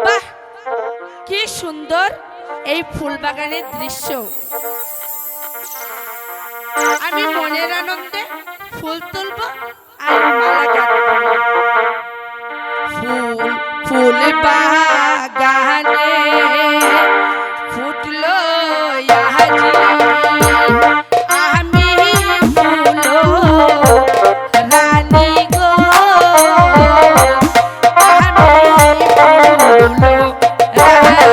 বাহ, কি সুন্দর এই ফুল বাগানের দৃশ্য। আমি মনের আনন্দে ফুল তুলব আর মালা গাঁথব। ফুল ফুল বাগানে ফুটলো আজি, আমি ফুল রানী গো, আমি ফুল রানী।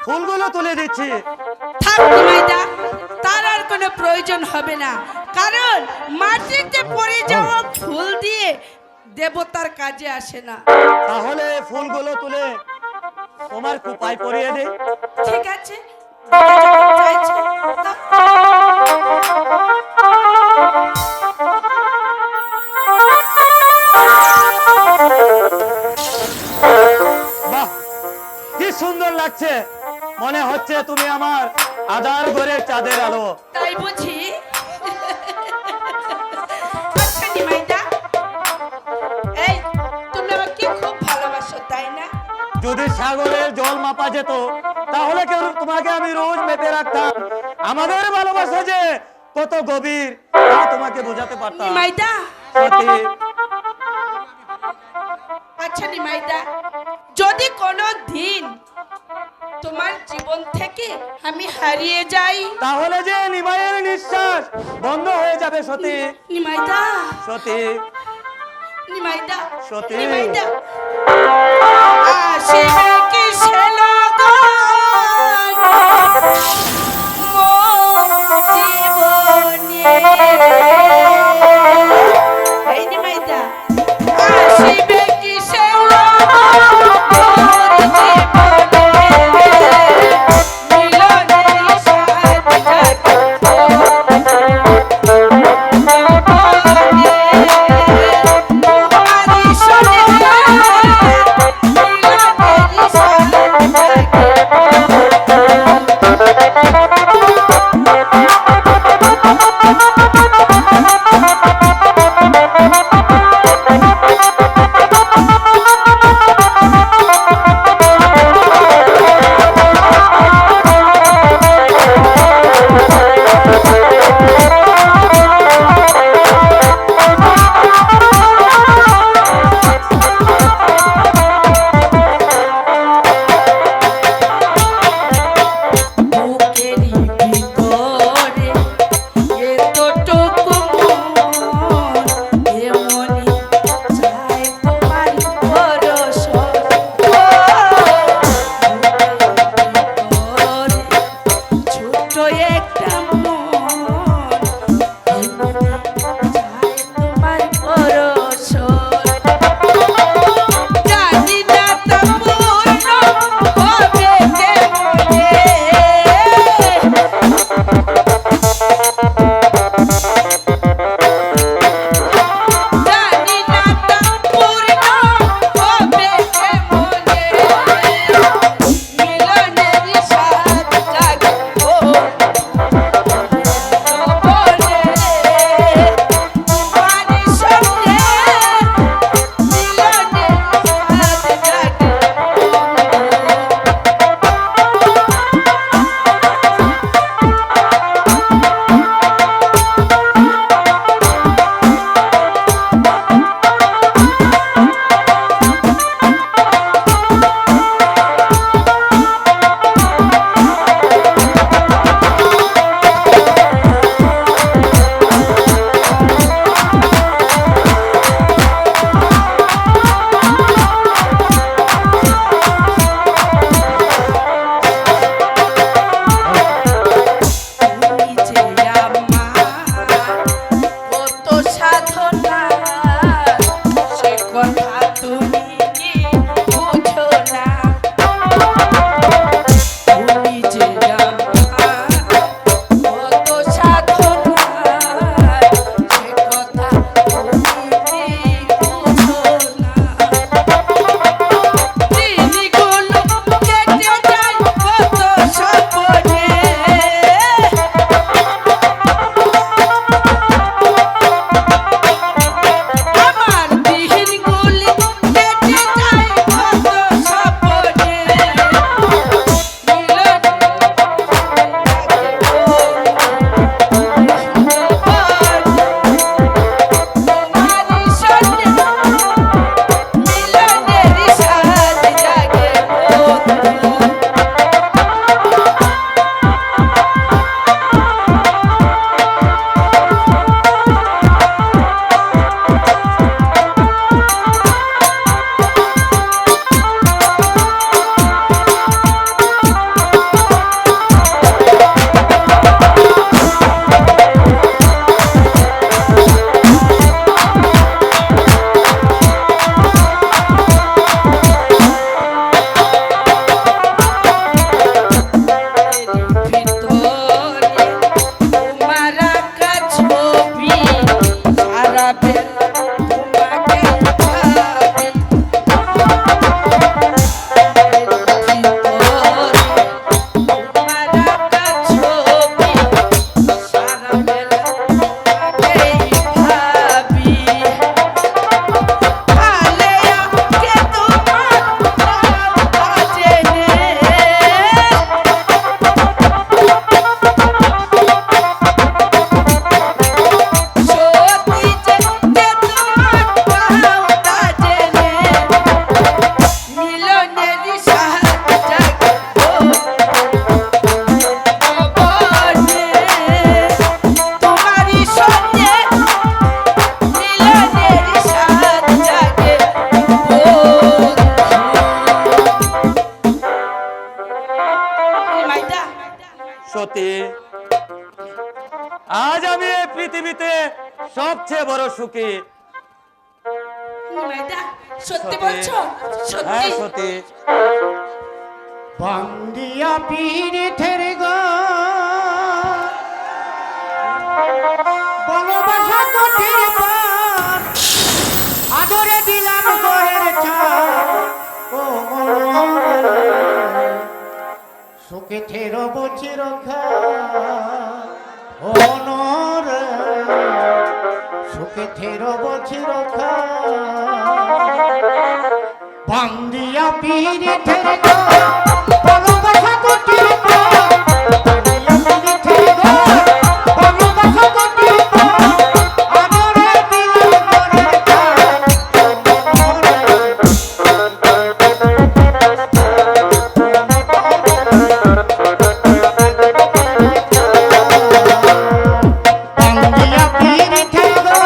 ফুলগুলো তুলে দিচ্ছি। থাক নিমাইদা, তার আর কোনো প্রয়োজন হবে না, কারণ মাটিতে পড়ে যাওয়া ফুল দিয়ে দেবতার কাজে আসে না। তাহলে ফুলগুলো তুলে তোমার কুপায় পরিয়ে দে। ঠিক আছে, দিতে যখন চাইছো, বাহ, কি সুন্দর লাগছে, মনে হচ্ছে তুমি আমার আধার ঘরের চাঁদের আলো। তাই বুঝি? আচ্ছা নিমাইদা, এই তুমি আমাকে খুব ভালোবাসো তাই না? যদি সাগরের জল মাপা যেত তাহলে কেন তোমাকে আমি রোজ মেপে রাখতাম। আমাদের ভালোবাসা যে কত গভীর তা তোমাকে বোঝাতে পারতাম। নিমাইদা, সত্যি। আচ্ছা নিমাইদা, যদি কোনো দিন তোমার জীবন থেকে আমি হারিয়ে যাই তাহলে যে নিমাইয়ের নিঃশ্বাস বন্ধ হয়ে যাবে সতী। নিমাইদা, সতী, নিমাইদা, সতী। নিমাইদা, আসিবে কি সে লগন মোর জীবনে? এই নিমাইদা, আসিবে কি সে লগন মোর জীবনে? মিলনের স্বাদ জাগিব বেলা তোমাকে ভাবি সতী, আজ আমি এই পৃথিবীতে সবচেয়ে বড় সুখী। সত্যি বলছো? হ্যাঁ সত্যি? সতী। বান্দিয়া পীড়িতের গো ভালোবাসা কঠিন পান, আদরে দিলাম ঘরের ছাদ, ও মনোহর সুখে থেরো বছি রক্ষা, ও নর সুখে থেরো বছি রক্ষা। বান্দিয়া পীড়িতের গো ভালোবাসা কঠিন পান, বান্দিয়া পীড়িতের গো ভালোবাসা কঠিন পান, আদরে দিলাম ঘরের ছাদ, ও বান্দিয়া পীড়িতের গো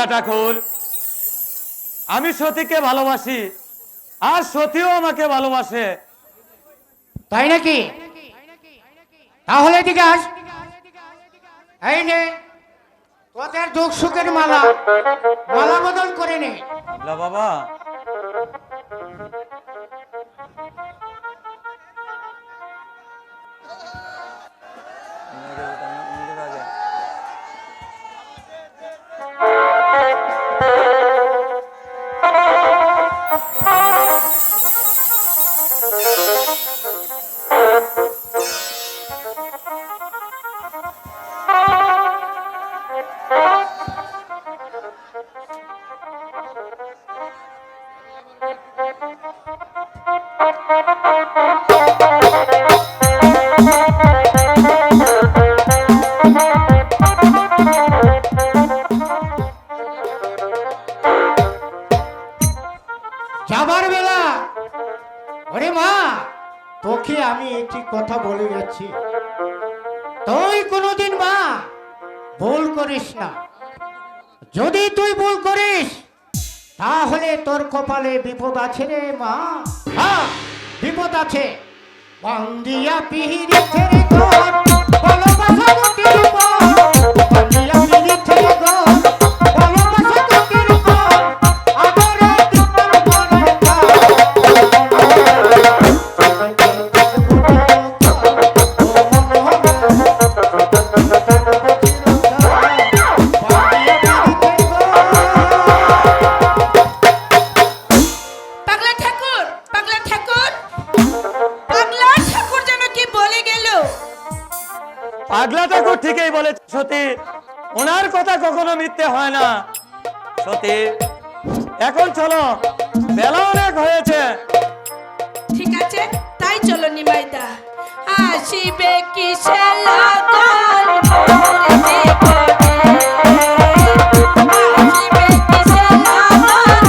পাগলা ঠাকুর, আমি সতীকে ভালোবাসি আর সতীও আমাকে ভালোবাসে। তাই নাকি? তাহলে এদিকে আস। এই নে তোদের দুঃখ সুখের মালা, মালা বদল করে নে। লা বাবা, যাবার বেলা ওরে মা, তোকে আমি একটি কথা বলে যাচ্ছি, তুই কোনোদিন মা ভুল করিস না। যদি তুই ভুল করিস তাহলে তোর কপালে বিপদ আছে রে মা। হ্যাঁ, বিপদ আছে। বান্দিয়া পিহিরের ঘর, ভালোবাসা কুটির ঘর, বান্দিয়া পিহিরের ঘর, ভালোবাসা কুটির ঘর, আদরে দিবার ঘরে পাগলা ঠাকুর, পাগলা ঠাকুর, পাগলা ঠাকুর যেন কি বলে গেল। পাগলা ঠাকুর ঠিকই বলে সতী, ওনার কথা কখনো মিথ্যে হয় না। সতী, এখন চলো, বেলা অনেক হয়েছে। ঠিক আছে, তাই চলো নিমাইদা। আসিবে কিসে লাগল মোরে বিপদে, আসিবে কিসে লাগল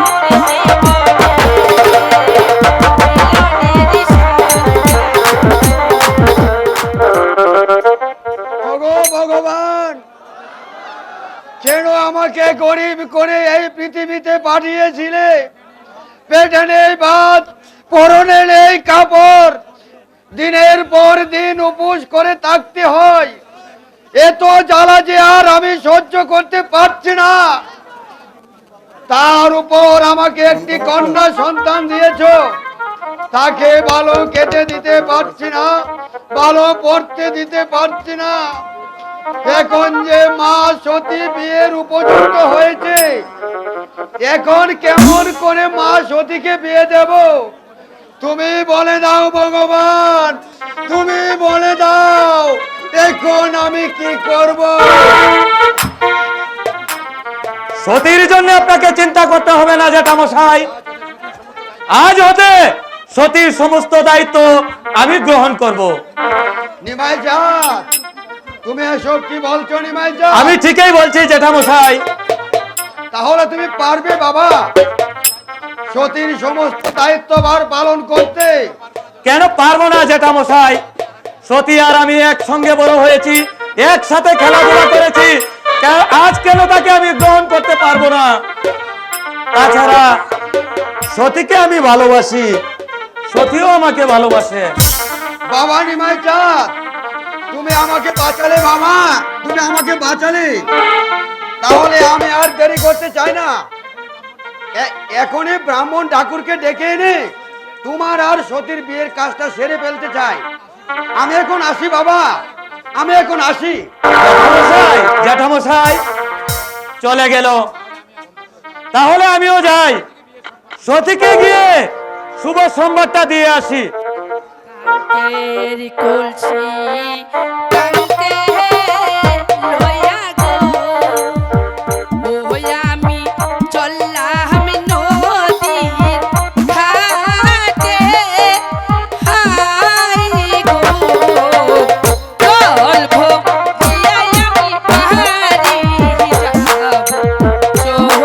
মোরে ওগো ভগবান, কেন আমাকে গরিব করে এই পৃথিবীতে পাঠিয়েছিলে? পেটে নেই ভাত, পরনে নেই কাপড়, দিনের পর দিন উপোস করে থাকতে হয়। এত জ্বালা যে আর আমি সহ্য করতে পারছি না। তার উপর আমাকে একটি কন্যা সন্তান দিয়েছো, তাকে ভালো খেতে দিতে পারছি না, ভালো পড়তে দিতে পারছি না। এখন যে মা সতী বিয়ের উপযুক্ত হয়েছে, এখন কেমন করে মা সতীকে বিয়ে দেব? তুমি বলে দাও ভগবান, তুমি বলে দাও, এখন আমি কি করব? সতীর জন্য আপনাকে চিন্তা করতে হবে না জ্যাঠামশাই। আজ হতে সতীর সমস্ত দায়িত্ব আমি গ্রহণ করব। নিমাই যা, তুমি এসব কি বলছো নিমাই যা? আমি ঠিকই বলছি জ্যাঠামশাই। তাহলে তুমি পারবে বাবা সতীর সমস্ত দায়িত্বভার পালন করতে? কেন পারবো না জ্যাঠামশাই? সতী আর আমি একসঙ্গে বড় হয়েছি, একসাথে খেলাধুলা করেছি, আজ কেন তাকে আমি গ্রহণ করতে পারবো না? তাছাড়া সতীকে আমি ভালোবাসি, সতীও আমাকে ভালোবাসে। বাবা নিমাই চাঁদ, তুমি আমাকে বাঁচালে বাবা, তুমি আমাকে বাঁচালে। তাহলে আমি আর দেরি করতে চাই না, এখনই ব্রাহ্মণ ঠাকুরকে ডেকে এনে তোমার আর সতীর বিয়ের কাজটা সেরে ফেলতে চাই। আমি এখন আসি বাবা, আমি এখন আসি। জ্যাঠামশাই, জ্যাঠামশাই চলে গেল, তাহলে আমিও যাই, সতীকে গিয়ে শুভ সংবাদটা দিয়ে আসি। কান্তের কলসি কান্তে লইয়া গো, ওই আমি চললাম নদীর ঘাটে, হাই গো জল ভরিয়া আমি পাহাড়ি যাব চলে।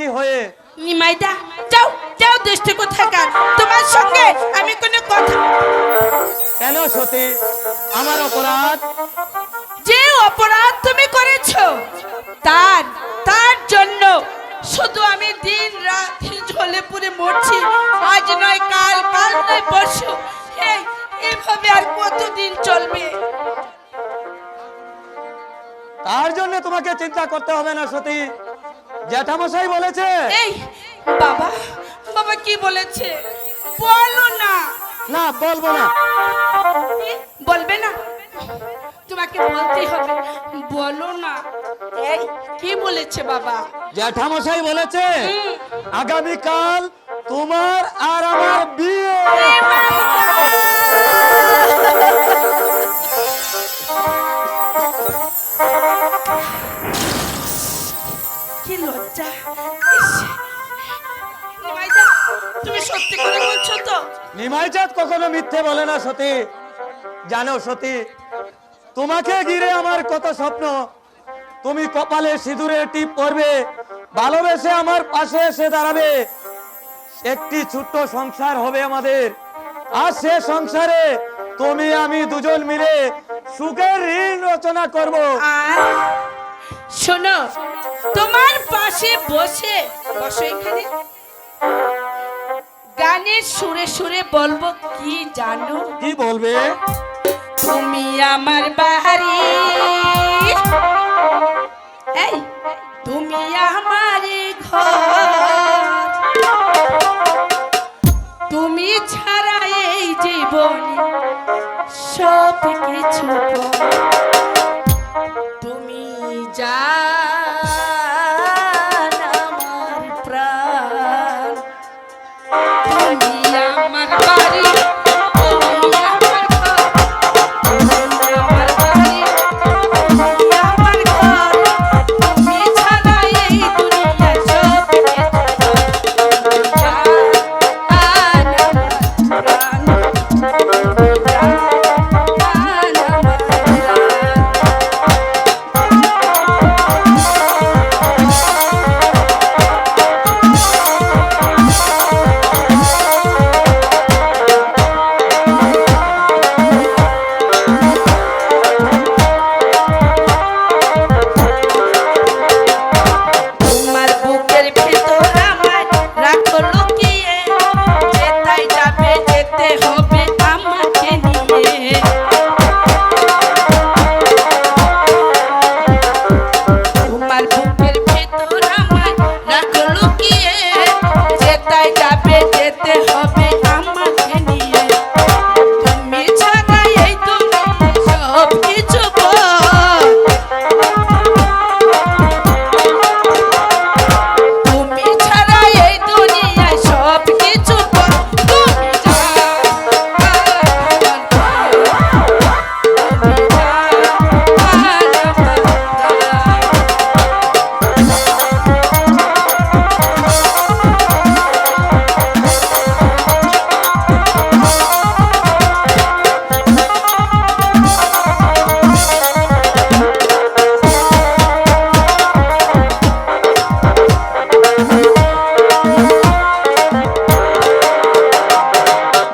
রাজি হয়ে। নিমাইদা যাও যাও দুষ্ট কোথাকার, তোমার সঙ্গে আমি কোনো কথা। কেন সতী, আমার অপরাধ? যে অপরাধ তুমি করেছো তার তার জন্য শুধু আমি দিন রাত ঝলে পুড়ে মরছি। আজ নয় কাল, কাল নয় পরশু। এইভাবে আর কতদিন চলবে? তার জন্য তোমাকে চিন্তা করতে হবে না সতী। জ্যাঠামশাই বলেছে। এই বাবা, বাবা কি বলেছে বলো না। না, বলবো না। কি? বলবে না? তোমাকে বলতেই হবে, বলো না। এই কি বলেছে বাবা? জ্যাঠামশাই বলেছে আগামীকাল তোমার আর আমার বিয়ে। কি লজ্জা! ইস! নিমাইদা, তুমি সত্যি করে বলছো তো? নিমাইচাঁদ কখনো মিথ্যে বলে না সতী। জানো সতী, তোমাকে ঘিরে আমার কত স্বপ্ন। তুমি কপালে সিঁদুরের টিপ পরবে, ভালোবেসে আমার পাশে এসে দাঁড়াবে, একটি ছোট্ট সংসার হবে আমাদের। আর সে সংসারে তুমি আমি দুজন মিলে সুখের ঋণ রচনা করব। আর শোনো, তোমার পাশে বসে বসো এখানে, গানের সুরে সুরে বলবো কি জানো? কি বলবে? তুমি আমার বাড়ি, এই তুমি আমার ঘর, তুমি ছাড়া এই জীবনে সব কিছু পর। তুমি জান আমার প্রাণ, তুমি আমার বাড়ি, তুমি আমার ঘর, তুমি আমার বাড়ি, তুমি আমার ঘর, তুমি ছাড়া এই দুনিয়া সব কিছু পর। তুমি জান আমার প্রাণ, তুমি জান আমার প্রাণ। তোমার বুকের ভিতর আমার রাখো লুকিয়ে, যেতাই যাবে যেতে হবে আমাকে নিয়ে। তোমার বুকের ভিতর আমার রাখো লুকিয়ে, যেতাই যাবে যেতে হবে আমাকে নিয়ে। তুমি ছাড়া এই দুনিয়ায় সব কিছু বল, তুমি ছাড়া এই দুনিয়ায় সব কিছু পর। তুমি জান আমার প্রাণ, তুমি জান আমার প্রাণ।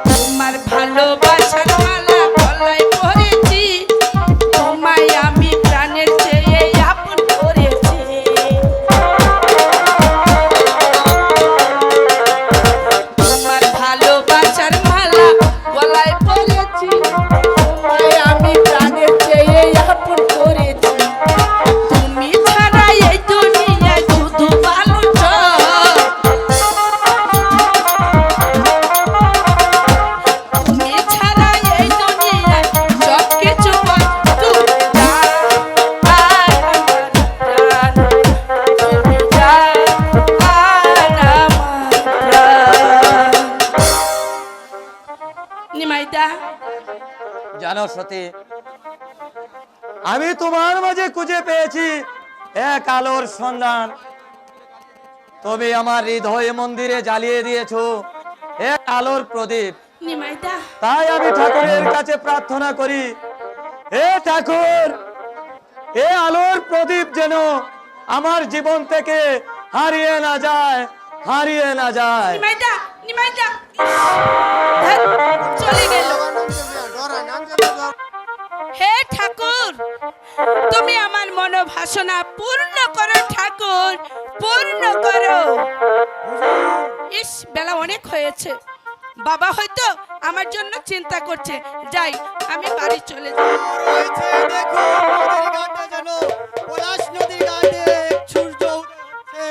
তোমার ভালোবাসার মালা গলায় পরেছি, তোমায় আমি প্রাণের চেয়ে আপন করেছি। তোমার ভালোবাসার মালা গলায় পরেছি, তোমায় আমি প্রাণের চেয়ে আপন করেছি। তুমি ছাড়া এই দুনিয়ায় শুধু ভালো চল, তুমি ছাড়া এই দুনিয়ায় সব কিছু বল। তুমি জান আমার প্রাণ, তুমি জান আমার প্রাণ। নিমাইদা, জানো সতী, আমি তোমার মাঝে খুঁজে পেয়েছি এক আলোর সন্ধান। তুমি আমার হৃদয় মন্দিরে জ্বালিয়ে দিয়েছো এক আলোর প্রদীপ। নিমাইদা, তাই আমি ঠাকুরের কাছে প্রার্থনা করি, হে ঠাকুর, এ আলোর প্রদীপ যেন আমার জীবন থেকে হারিয়ে না যায়, হারিয়ে না যায়। নিমাইদা নিমাইদা ধ্যাৎ, চলে গেল। হে ঠাকুর, তুমি আমার মনোবাসনা পূর্ণ করো ঠাকুর, পূর্ণ করো। ইস, বেলা অনেক হয়েছে, বাবা হয়তো আমার জন্য চিন্তা করছে। যাই, আমি বাড়ি চলে যাই। রয়েছে দেখো নদীর ঘাটে যেন পলাশ নদীর ঘাটে সূর্য উঠেছে।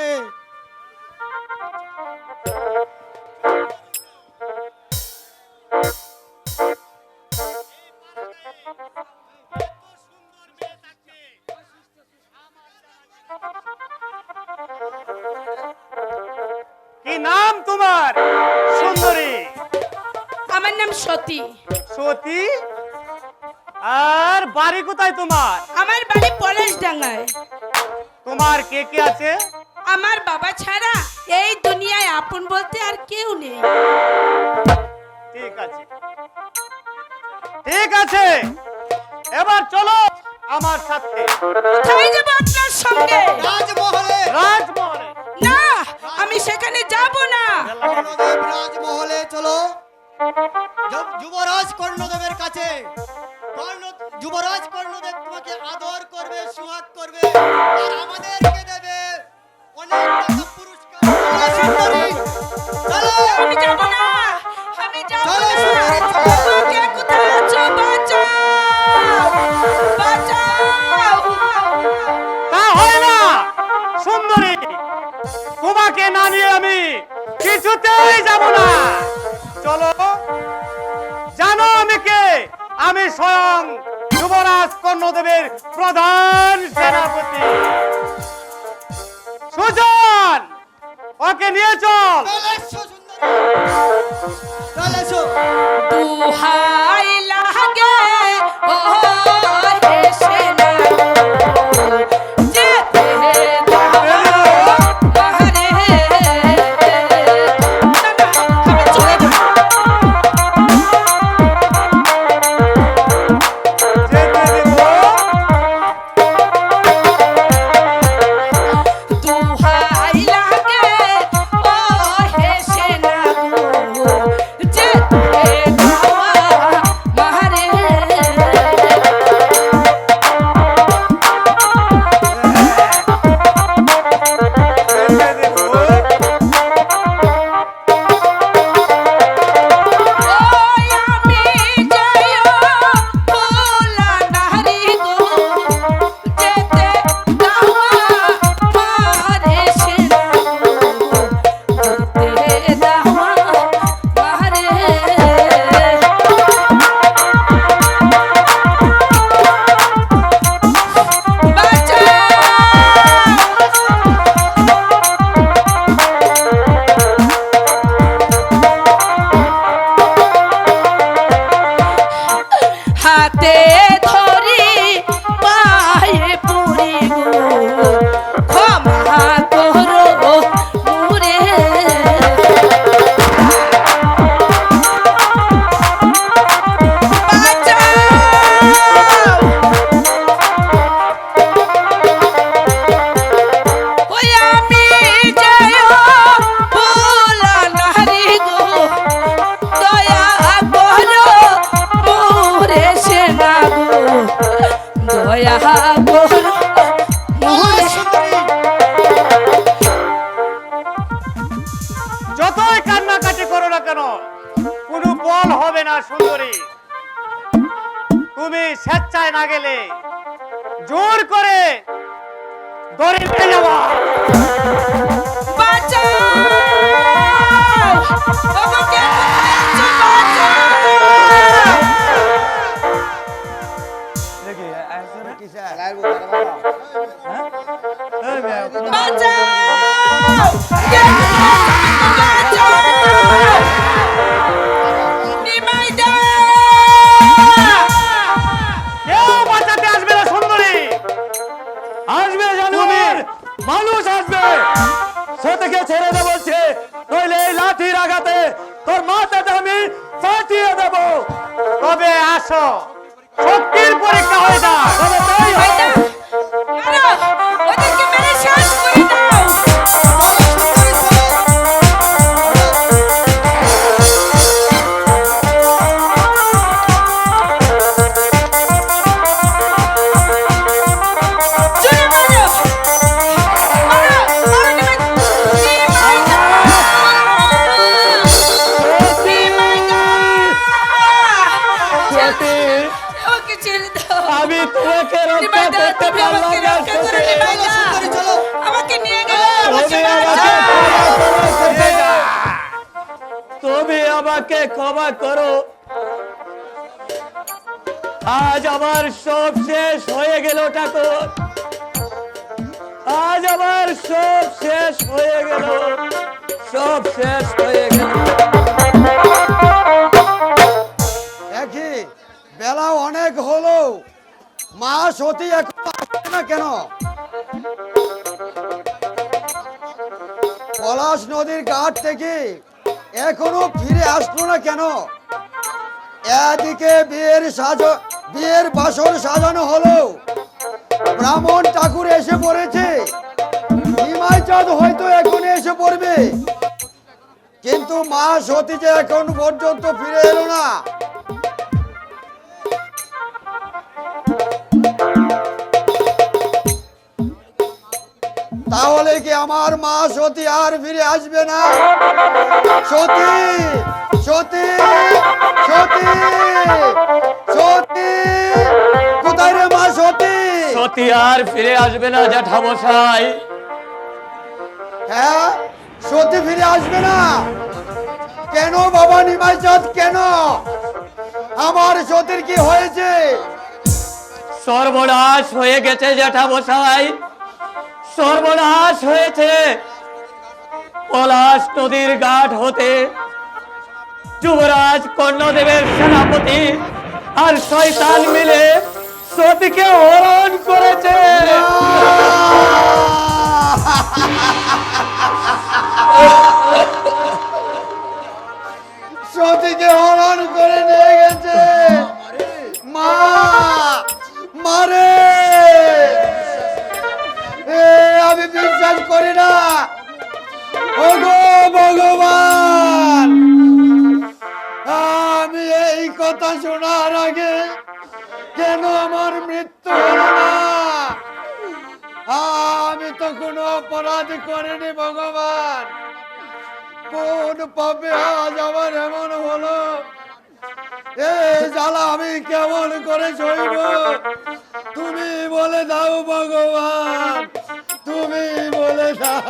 কি নাম তোমার সুন্দরী? আমার নাম সতী। সতী? আর বাড়ি কোথায় তোমার? আমার বাড়ি পলাশডাঙ্গায়। তোমার কে কে আছে? আমার বাবা ছাড়া এই দুনিয়ায় আপন বলতে আর কেউ নেই। ঠিক আছে, ঠিক আছে, এবার চলো আমার সাথে। কোথায় যাব আপনার সঙ্গে? রাজমহলে রাজমহলে। না, আমি সেখানে যাব না। কর্ণদেব রাজমহলে চলো। যুবরাজ কর্ণদেবের কাছে। যুবরাজ কর্ণদেব তোমাকে আদর করবে, সুহাগ করবে, আর আমাদেরকে দেবে অনেক টাকা পুরস্কার। সুন্দরী, চলো। আমি যাব না, আমি যাব চলো, না। সুন্দরী, চলো। কে কোথায় আছো? বাঁচাও, বাঁচাও। তা হয় না সুন্দরী, তোমাকে না নিয়ে আমি কিছুতেই যাব না। চলো, জানো আমি কে? আমি স্বয়ং যুবরাজ কর্ণদেবের প্রধান সেনাপতি সুজন। ওকে নিয়ে চল। চলে এসো সুন্দরী, চলে এসো। দুহাই লাগে ও হে সেনা, যেতে দাও বাহারে। না, না, আমি চলে যাব। যেতে দেব। দুহাই লাগে ও হে সেনা, যেতে দাও বাহারে। যেতে দেব। ওই আমি যাইও ভোলা নারী গো, যেতে দাও মারে সেনা গো, যেতে দাও মারে। হাতে ধরি পায়ে পড়ি গো, ক্ষমা করো মুরে। বাঁচাও, ওই আমি যাইও ভোলা নারী গো, দয়া করো মোরে সেনা গো, দয়া করো মোরে। যতই কান্নাকাটি করো না কেন, কোনো বল হবে না সুন্দরী। তুমি স্বেচ্ছায় না গেলে জোর করে ধরে নিয়ে যাওয়া। বাঁচাও, ওগো কে কোথায় আছো? বাঁচাও, বাঁচাও, কে কোথায় আছো? বাঁচাও, নিমাইদা। কেউ বাঁচাতে আসবে না সুন্দরী। আসবে জানুয়ার মানুষ আসবে, সে থেকে ছেড়ে দেবো বলছে, নইলে এই লাঠির আঘাতে তোর মাথাটা আমি ফাটিয়ে দেব। তবে আসো, শক্তির পরীক্ষা হয়ে যা। তবে তাই হবে। নিমাইদা, মারো, ওদেরকে মেরে শেষ করে দাও। ছেড়ে দাও। আমি তোমাকে রক্ষা নিমাই দা, করতে তুমি পারলাম আমাকে না রক্ষা করো, সতী। নিমাই দা। সুন্দরী, চলো। আমাকে নিয়ে গেল তুমি আমাকে ক্ষমা করো সতী। তুমি আমাকে ক্ষমা করো। আজ আমার সব শেষ হয়ে গেল ঠাকুর, আজ আমার সব শেষ হয়ে গেল, সব শেষ হয়ে গেল। একই বেলা অনেক হলো, মা সতী এখন আসছে না কেন? পলাশ নদীর ঘাট থেকে এখনো ফিরে আসলো না কেন? এদিকে বিয়ের বাসর সাজানো হলো, ব্রাহ্মণ ঠাকুর এসে পড়েছে, নিমাই চাঁদ হয়তো এখন এসে পড়বে, কিন্তু মা সতী যে এখন পর্যন্ত ফিরে এলো না। তাহলে কি আমার মা সতী আর ফিরে আসবে না? সতী, সতী, সতী, সতী, কোথায় রে মা সতী? সতী আর ফিরে আসবে না জ্যাঠামশাই। হ্যাঁ, সতী ফিরে আসবে না কেন বাবা নিমাই চাঁদ, কেন? আমার সতীর কি হয়েছে? সর্বনাশ হয়ে গেছে জ্যাঠামশাই, সর্বনাশ হয়েছে। পলাশ নদীর ঘাট হতে যুবরাজ কর্ণদেবের সেনাপতি আর শয়তান মিলে সতীকে হরণ করেছে। সতীকে হরণ করে নিয়ে গেছে। মা, মারে, আমি বিশ্বাস করি না। ওগো ভগবান, আমি এই কথা শোনার আগে কেন আমার মৃত্যু হলো না? আমি তো কোনো অপরাধ করিনি ভগবান, কোন পাপে আজ আমার এমন হলো? এই জ্বালা আমি কেমন করে সইব? তুমি বলে দাও ভগবান, তুমি বলে দাও।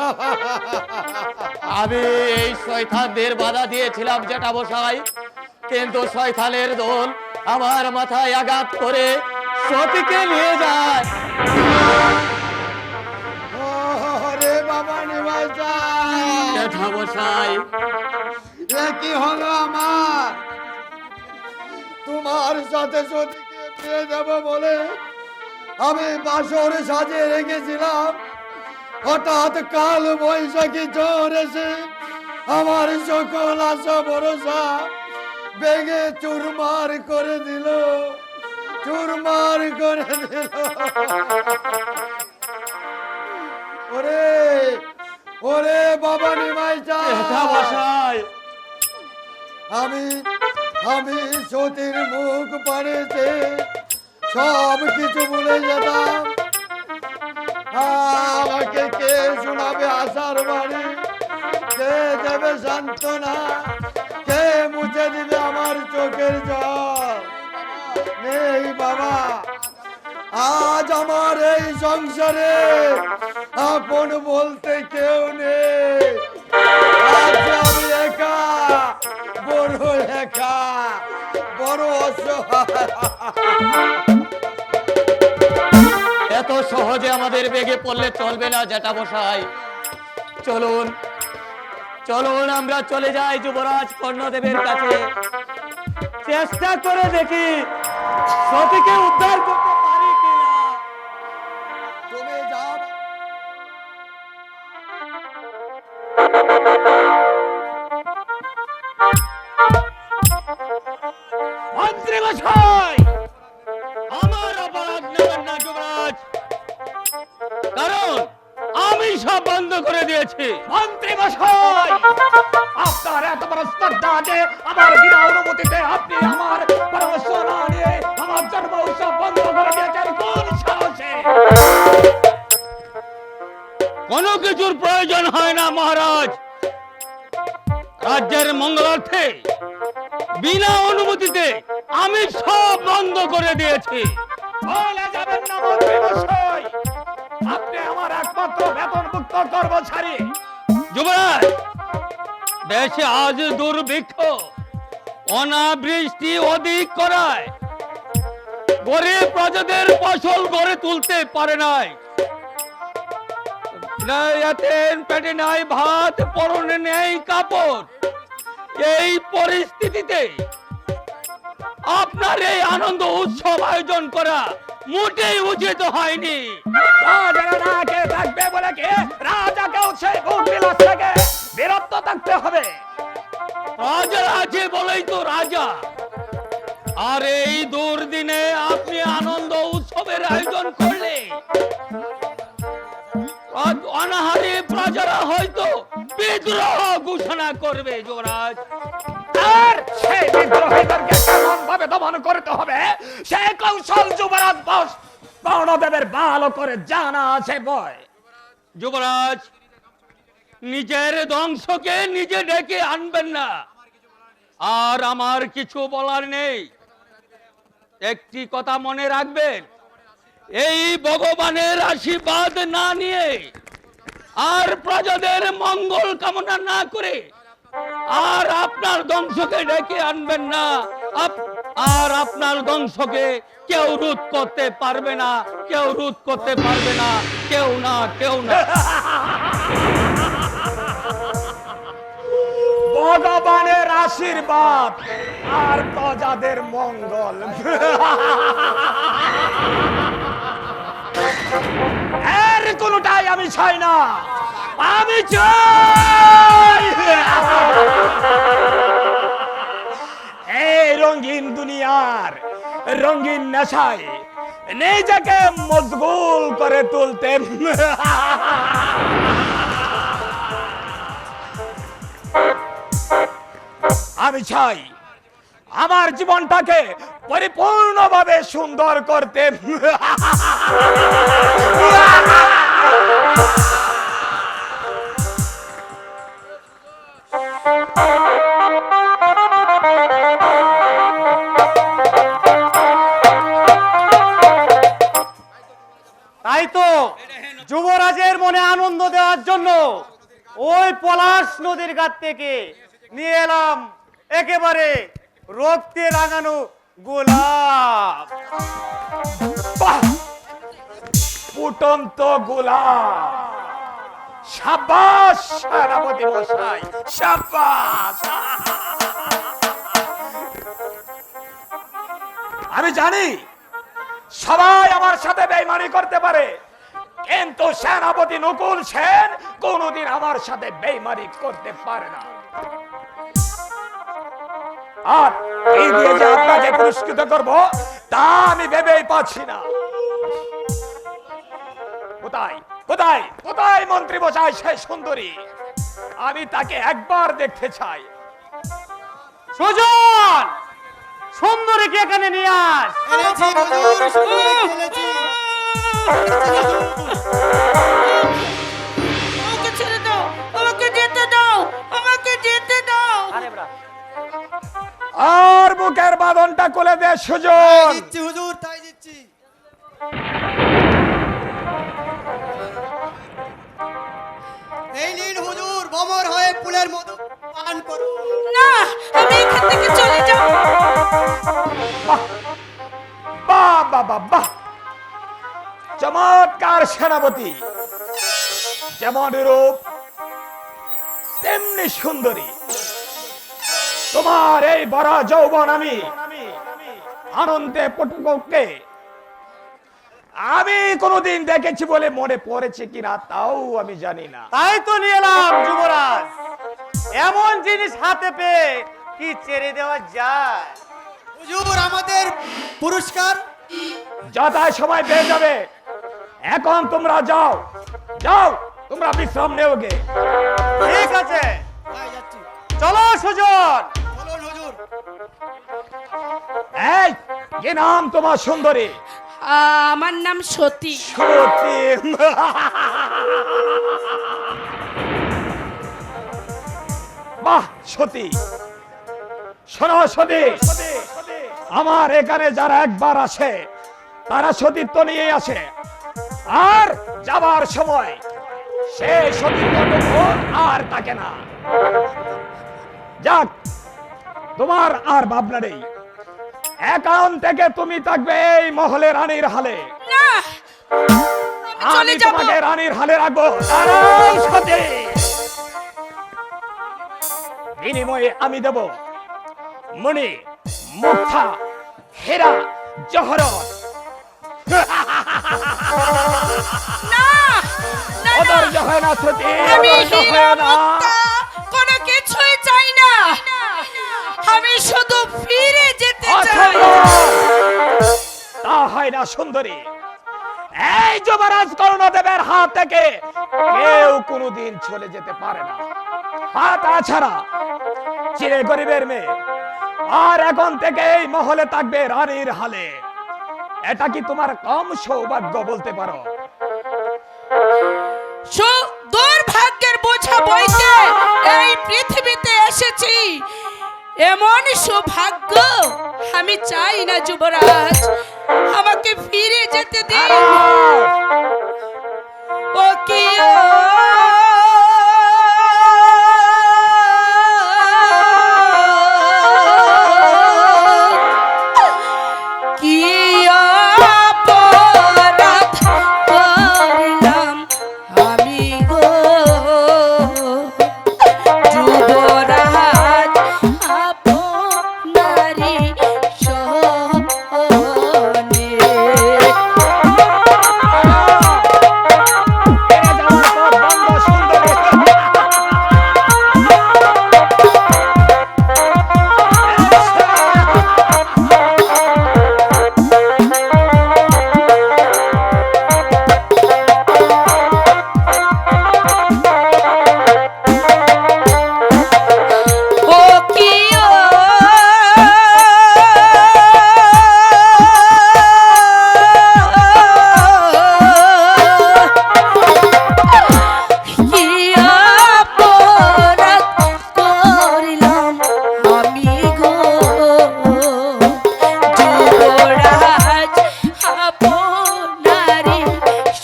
আমি এই শয়তানদের বাধা দিয়েছিলাম জ্যাঠামশাই, কিন্তু শয়তানের দল আমার মাথায় আঘাত করে সতীকে নিয়ে যায়। ওরে বাবা নিমাই চাঁদ, জ্যাঠামশাই, এ কি হলো আমার? তোমার সাথে সতীকে বিয়ে দেব বলে আমি বাসর সাজিয়ে রেখেছিলাম, হঠাৎ কাল বৈশাখী ঝড় এসে আমার সকল আশা ভরসা ভেঙে চুরমার করে দিল, চুরমার করে দিল। ওরে, ওরে বাবা নিমাই চাঁদ, জ্যাঠামশাই, আমি আমি সতীর মুখ পাড়েছে সব কিছু ভুলে যেতাম। আমাকে কে শোনাবে আশার বাড়ি, কে দেবে সান্ত্বনা, কে মুছে দিবে আমার চোখের জল? নেই বাবা, আজ আমার এই সংসারে আপন বলতে কেউ নেই। আজ আমি একা, বড় একা, বড় অসহায়। এত সহজে আমাদের বেগে পড়লে চলবে না জ্যাঠামশাই। চলুন, চলুন আমরা চলে যাই যুবরাজ কর্ণদেবের কাছে, চেষ্টা করে দেখি সতীকে উদ্ধার করতে পারি কিনা। তুমি যাও। মন্ত্রী মশাই, আমার অপরাধ নেবেন না যুবরাজ, কারণ আমি সব বন্ধ করে দিয়েছি। মন্ত্রী মশাই, আপনার এত বড় স্পর্ধা যে আমার বিনা অনুমতিতে আপনি আমার পরামর্শ না নিয়ে আমার জন্ম উৎসব বন্ধ করে দিয়েছেন, কোন সাহসে? কোনো কিছুর প্রয়োজন হয় না মহারাজ, রাজ্যের মঙ্গলার্থে বিনা অনুমতিতে আমি সব বন্ধ করে দিয়েছি। বলে যাবেন না মন্ত্রী মশাই, আপনি আমার একমাত্র বেতনভুক্ত কর্মচারী। যুবরাজ, দেশে আজ দুর্ভিক্ষ, অনাবৃষ্টি অধিক করায় গরিব প্রজাদের ফসল গড়ে তুলতে পারে নাই। পেটে নাই ভাত, পরনে নেই কাপড়। এই পরিস্থিতিতে আপনার এই আনন্দ উৎসব আয়োজন করা মোটেই উচিত হয়নি। রাজারা না খেয়ে থাকবে বলে কি রাজাকেও সেই ভোগ বিলাস থেকে বিরত থাকতে হবে? রাজা আছে বলেই তো রাজা। আর এই দুর্দিনে আপনি আনন্দ উৎসবের আয়োজন করলে অনাহারে প্রজারা হয়তো বিদ্রোহ ঘোষণা করবে। যুবরাজ, আর সেই বিদ্রোহীদেরকে কেমন ভাবে দমন করতে হবে সে কৌশল যুবরাজ বর্ণদেবের ভালো করে জানা আছে বয়। যুবরাজ, নিজের ধ্বংসকে নিজে ডেকে আনবেন না। আর আমার কিছু বলার নেই। একটি কথা মনে রাখবেন, এই ভগবানের আশীর্বাদ না নিয়ে আর প্রজাদের মঙ্গল কামনা না করে আর আপনার ধ্বংসকে ডেকে আনবেন না। আর আপনার ধ্বংসকে কেউ রোধ করতে পারবে না, কেউ রোধ করতে পারবে না, কেউ না, কেউ না। ভগবানের আশীর্বাদ আর প্রজাদের মঙ্গল, এর কোনটাই আমি চাই না। আমি চাই এই রঙিন দুনিয়ার রঙিন নেশায় নিজেকে মশগুল করে তুলতে। আমি চাই আমার জীবনটাকে পরিপূর্ণভাবে সুন্দর করতে। তাই তো যুবরাজের মনে আনন্দ দেওয়ার জন্য ওই পলাশ নদীর ঘাট থেকে নিয়ে এলাম একেবারে রক্তে রাঙানো গোলাপ। ফুটন্ত গোলাপ, সাবাস সেনাপতি মশাই, সাবাস। আমি জানি সবাই আমার সাথে বেইমানি করতে পারে, কিন্তু সেনাপতি নকুল সেন কোনদিন আমার সাথে বেইমানি করতে পারে না। আর এই দিয়ে যে আপনাকে পুরস্কৃত করব তা আমি ভেবেই পাচ্ছি না। কোথায় কোথায় কোথায় মন্ত্রী মশাই সেই সুন্দরী? আমি তাকে একবার দেখতে চাই। সুজন, সুন্দরীকে এখানে নিয়ে আস। এনেছি হুজুর, সুন্দরী এনেছি। আমাকে ছেড়ে দাও, আমাকে যেতে দাও, আমাকে যেতে দাও। আর বুকের বাঁধনটা খুলে দে তাই সুজন। দিচ্ছি হুজুর, তাই দিচ্ছি। এই নিন হুজুর, ভ্রমর হয়ে ফুলের মধু পান করুন। না, আমি এখান থেকে চলে যাব। বাহ বাহ বাহ বাহ, চমৎকার সেনাপতি। যেমন রূপ তেমনি সুন্দরী। তোমার এই বড় যৌবন আমি আনন্দে পটুকে আমি কোনোদিন দেখেছি বলে মনে পড়েছে কিনা তাও আমি জানি না। তাই তো নিয়ে এলাম যুবরাজ। এমন জিনিস হাতে পেয়ে কি ছেড়ে দেওয়া যায়? হুজুর, আমাদের পুরস্কার। যথা সময় পেয়ে যাবে। এখন তোমরা যাও, যাও তোমরা বিশ্রাম নেওগে। ঠিক আছে, তাই যাচ্ছি। চলো সুজন। বলুন হুজুর। এই কি নাম তোমার সুন্দরী? আমার নাম সতী। সতী। বাহ সতী, শোনো সতী, আমার এখানে যারা একবার আসে তারা সতীত্ব নিয়ে আসে, আর যাবার সময় সে সতীত্ব আর থাকে না। যাক, তোমার আর ভাবনা নেই, এখন থেকে তুমি থাকবে এই মহলে রানীর হালে। না, আমি আমি চলে যাব। তোমাকে রানীর হালে রাখবো। দাঁড়াও সতী, বিনিময়ে আমি দেব মণি, মুক্তা, হীরা, জহরত। না, না, না, অধৈর্য হয় না সতী, আমি অধৈর্য হীরা, হয় না। মুক্তা কোনো কিছুই চাই না। আমি শুধু ফিরে যেতে চাই। তা হয় না সুন্দরী, এই যুবরাজ কর্ণদেবের হাত থেকে কেউ কোনোদিন চলে যেতে পারে না। আর তাছাড়া চিরে গরিবের মেয়ে, আর এখন থেকে এই মহলে থাকবে রানীর হালে। এটা কি তোমার কম সৌভাগ্য বলতে পারো? দুর্ভাগ্যের বোঝা বইতে এই পৃথিবীতে এসেছি, এমন সৌভাগ্য আমি চাই না যুবরাজ। আমাকে ফিরে যেতে দিন। ও কি কি অপরাধ করলাম আমি গো, যুবরাজ আপনারই শরণে। এরা যাওয়ার পর বন্ধ সুন্দরী। ও কি কি অপরাধ করিলাম আমি গো, যুবরাজ আপনারই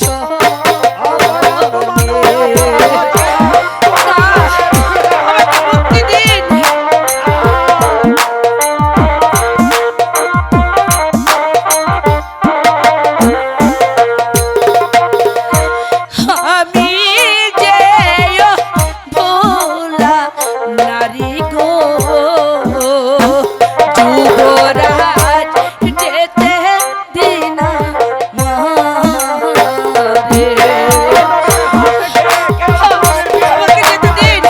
শরণে। মুক্তি দিন। আমি যে ভোলা নারী গো, যুবরাজ যেতে দিনা মারে। আমাকে যেতে দিন,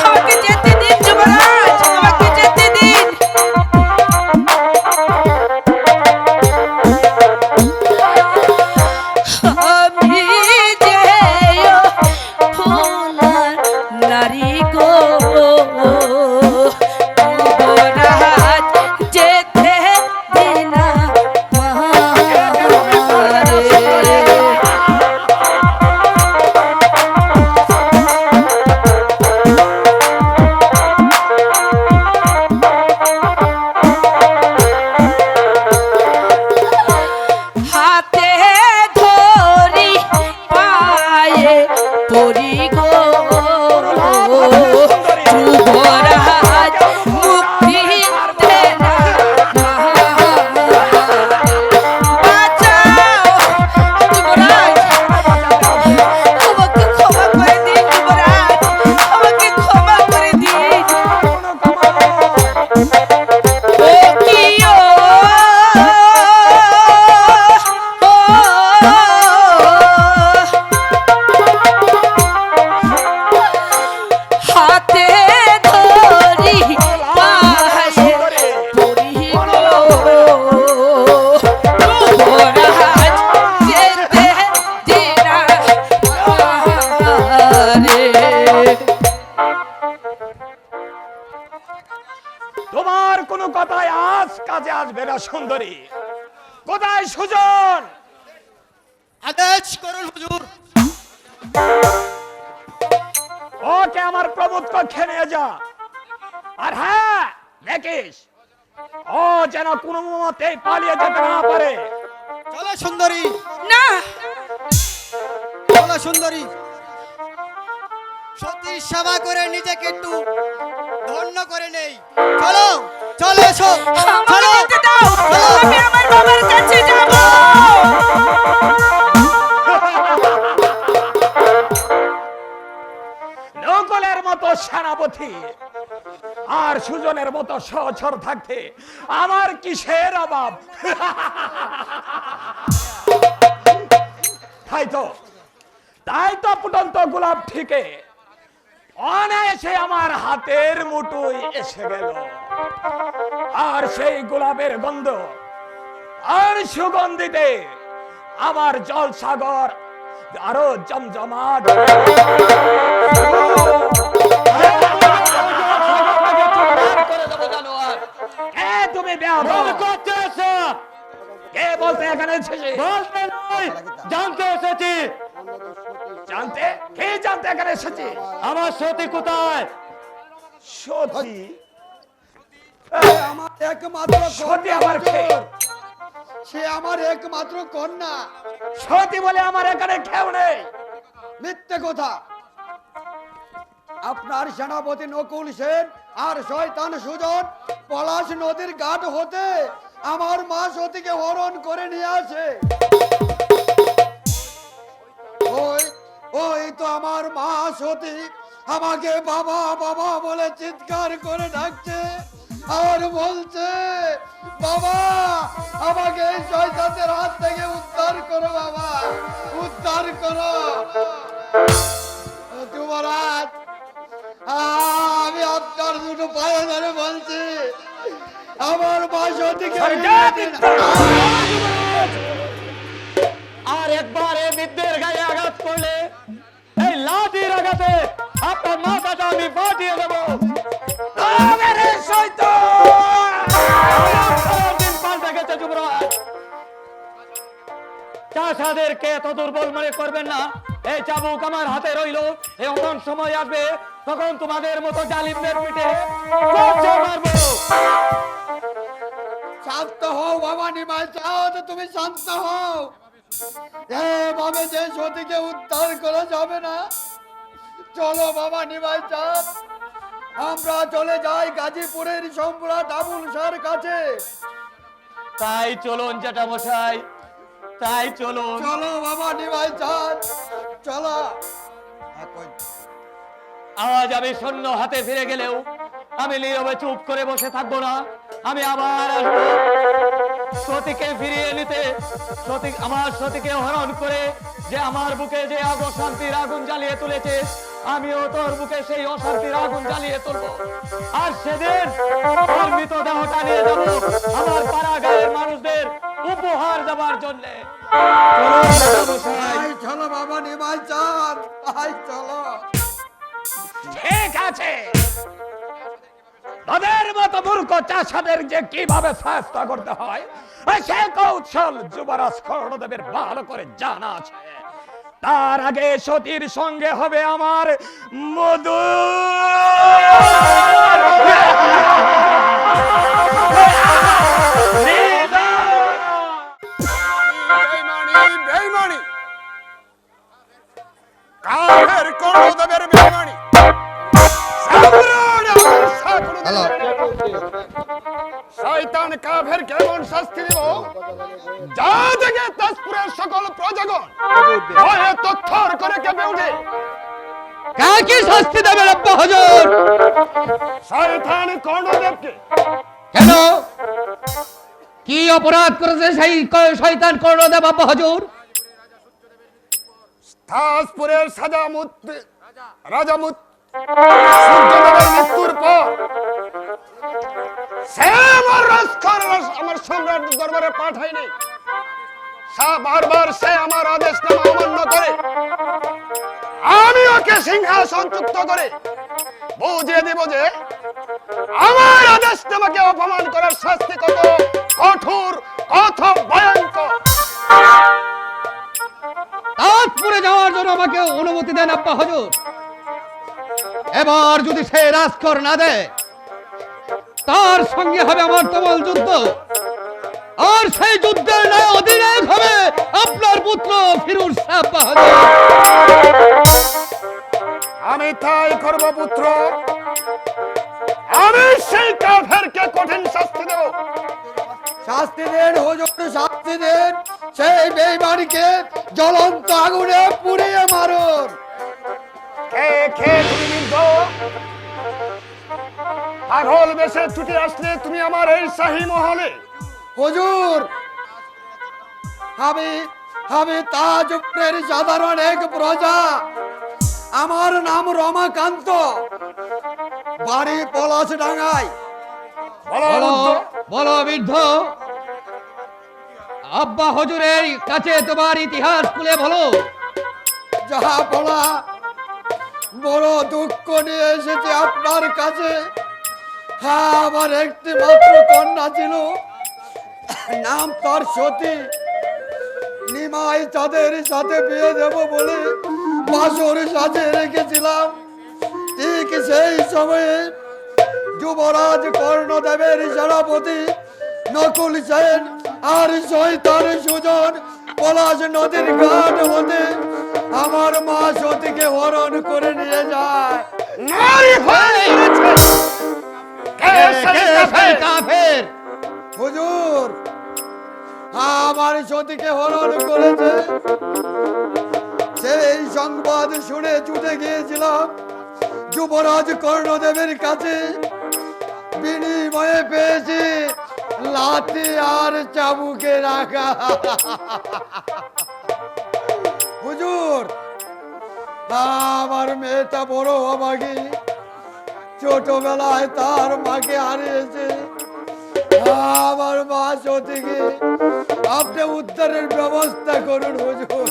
আমাকে যেতে দিন যুবরাজ, আমাকে যেতে দিন। আমি যে ফুলার নারী গো, যুবরাজ যেতে দিনা মারে। হাতে ধরি পায়ে পরি গো, যুবরাজ মুক্তি দেনা বাঁচাও যুবরাজ, আমাকে ক্ষমা করে দিন যুবরাজ, আমাকে ক্ষমা করে দিন। ও কি হাতে ধরি পায়ে পরি গো, যুবরাজ যেতে দিনা মারে। তোমার কোনো কথায় আজ কাজে আসবে না সুন্দরী। কোথায় সুজন? আদেশ করুন হুজুর। ওকে আমার প্রমোদ কক্ষে নিয়ে যা। আর হ্যাঁ, দেখিস ও যেন কোনো মতে পালিয়ে যেতে না পারে। চলো সুন্দরী, না, চলো সুন্দরী, সতীর সেবা করে নিজেকে একটু ধন্য করে নেই। চলো চলো এসো, আমাকে চলো যেতে দাও, আমি আমার বাবার কাছে যাব। নকলের মতো সেনাপতি আর সুজনের মতো সহচর থাকতে আমার কিসের অভাব? তাই তো ফুটন্ত গোলাপ ঠিকে অনায়াসে আমার হাতের মুঠোয় এসে গেল। আর সেই গোলাপের গন্ধ আর সুগন্ধিতে আমার জল সাগর আরো জমজমাট। তুমি কে বলতে এখানে এসেছি? জানতে এসেছি। জানতে কে জানতে এখানে এসেছি? আমার সতী কোথায়? সতী? আমার একমাত্র সতী কন্যা আমার কে? হুজুর। সে আমার একমাত্র কন্যা। সতী বলে আমার এখানে কেউ নেই। মিথ্যে কথা। আপনার সেনাপতি নকুল সেন আর শয়তান সুজন পলাশ নদীর ঘাট হতে আমার মা সতীকে হরণ করে নিয়ে আসে। ওই ওই তো আমার মা সতী আমাকে বাবা বাবা বলে চিৎকার করে ডাকছে আর বলছে, বাবা আমাকে এই শয়তানের হাত থেকে উদ্ধার করো, বাবা উদ্ধার করো। যুবরাজ, আমি আপনার দুটো পায়ে ধরে বলছি, আমার মা সতীকে আর একবার এই বিদ্যের গায়ে আঘাত করলে এই লাঠির আঘাতে আপনার মাথাটা আমি ফাটিয়ে দেবো। পাল্টে গেছে যুবরাজ। চাষাদেরকে এত দুর্বল মনে করবেন না। এই চাবুক আমার হাতে রইল, এমন সময় আসবে তখন তোমাদের মতো জালিমদের পিঠে কচে মারবো। শান্ত হও বাবা, নিমাই চাও তো তুমি শান্ত হও। এভাবে যে সতীকে উদ্ধার করা যাবে না। চলো বাবা নিমাই চাঁদ, আমরা চলে যাই গাজীপুরের সম্রাট আবুল শাহর কাছে। তাই চলুন জ্যাঠামশাই, তাই চলুন। চলো বাবা নিমাই চাঁদ, চলো। আজ আমি শূন্য হাতে ফিরে গেলেও আমি নীরবে চুপ করে বসে থাকবো না। আমি আবার আসবো সতীকে ফিরিয়ে নিতে। আমার সতীকে হরণ করে যে আমার বুকে যে অশান্তির আগুন জ্বালিয়ে তুলেছে, আমিও তোর বুকে সেই অশান্তির আগুন জ্বালিয়ে তুলবো। আর সেদিন ওর মৃতদেহটা নিয়ে যাবো আমার পাড়া গায়ের মানুষদের উপহার দেওয়ার জন্যে। আই চলো বাবা নিমাই চাঁদ, আই চলো। ঠিক আছে, তাদের মতো মূর্খ চাষাদের যে কিভাবে শাস্তি করতে হয় সে কৌশল যুবরাজ কর্ণদেবের ভালো করে জানা আছে। তার আগে সতীর সঙ্গে হবে আমার মধু। কাফের কর্ণদেবের বেঈমানি শয়তান কাফের কেমন শাস্তি দিব, যা থেকে তাজপুরের সকল প্রজাগণ ভয়ে তথ্যর করে কেঁপে উঠে। কাকে শাস্তি দেবেন আব্বা হুজুর? শয়তান কর্ণদেবকে। কেন, কি অপরাধ করেছে সেই শয়তান কর্ণদেব আব্বা হুজুর? তাজপুরের রাজামুত সূর্যদেবের মৃত্যুর পর সে আমার সম্রাট দরবারে পাঠায় নাই। বারবার সে আমার আদেশ নামা অমান্য করে আমি ওকে সিংহাসনচ্যুত করে বুঝিয়ে দিব যে আমার আদেশ নামাকে অপমান করার শাস্তি কত কঠোর, কত ভয়ঙ্কর। তাজপুরে যাওয়ার জন্য আমাকে অনুমতি দেন আব্বা হুজুর। এবার যদি সে রাজকর না দেয় তার সঙ্গে হবে আমার তুমুল যুদ্ধ। আর সেই যুদ্ধের ন্যায় অধিনায়ক হবে আপনার পুত্র ফিরোজ শাহ বাহাদুর। আমি তাই করব পুত্র। আমি সেই কাফেরকে কঠিন শাস্তি দেব। শাস্তি দেন হুজুর, শাস্তি দেন। সেই বেঈমানকে জ্বলন্ত আগুনে পুড়িয়ে মারুন। কে কে তুমি বৃদ্ধ? পাগল বেশে ছুটে আসলে তুমি আমার এই শাহী মহলে। হুজুর, আমি তাজপুরের সাধারণ এক প্রজা। আমার নাম রমাকান্ত, বাড়ি পলাশডাঙ্গায়। বলো বৃদ্ধ। বলো বৃদ্ধ, আব্বা হুজুরের কাছে তোমার ইতিহাস খুলে বলো। যাহা বলা, বড় দুঃখ নিয়ে এসেছি আপনার কাছে। হ্যাঁ, আমার একটি মাত্র কন্যা ছিল, নাম তার সতী। নিমাই চাঁদের সাথে বিয়ে দেব বলে বাসর সাজে রেখেছিলাম। ঠিক সেই সময়ে যুবরাজ কর্ণদেবের সেনাপতি নকুল সেন আর শয়তান সুজন পলাশ নদীর ঘাট হতে আমার মা সতীকে হরণ করে নিয়ে যায়। নারী হয়ে গেছে। কে সেই কাফের? কাফের হুজুর, আমার সতীকে হরণ করেছে। সেই সংবাদ শুনে ছুটে গিয়েছিলাম যুবরাজ কর্ণদেবের কাছে। বিনিময়ে পেয়েছি লাঠি আর চাবুকে রাখা। হুজুর, আমার মেয়েটা বড় অভাগী। ছোটবেলায় তার মাকে হারিয়েছে। আমার মা সতীকে আপনি উদ্ধারের ব্যবস্থা করুন হুজুর।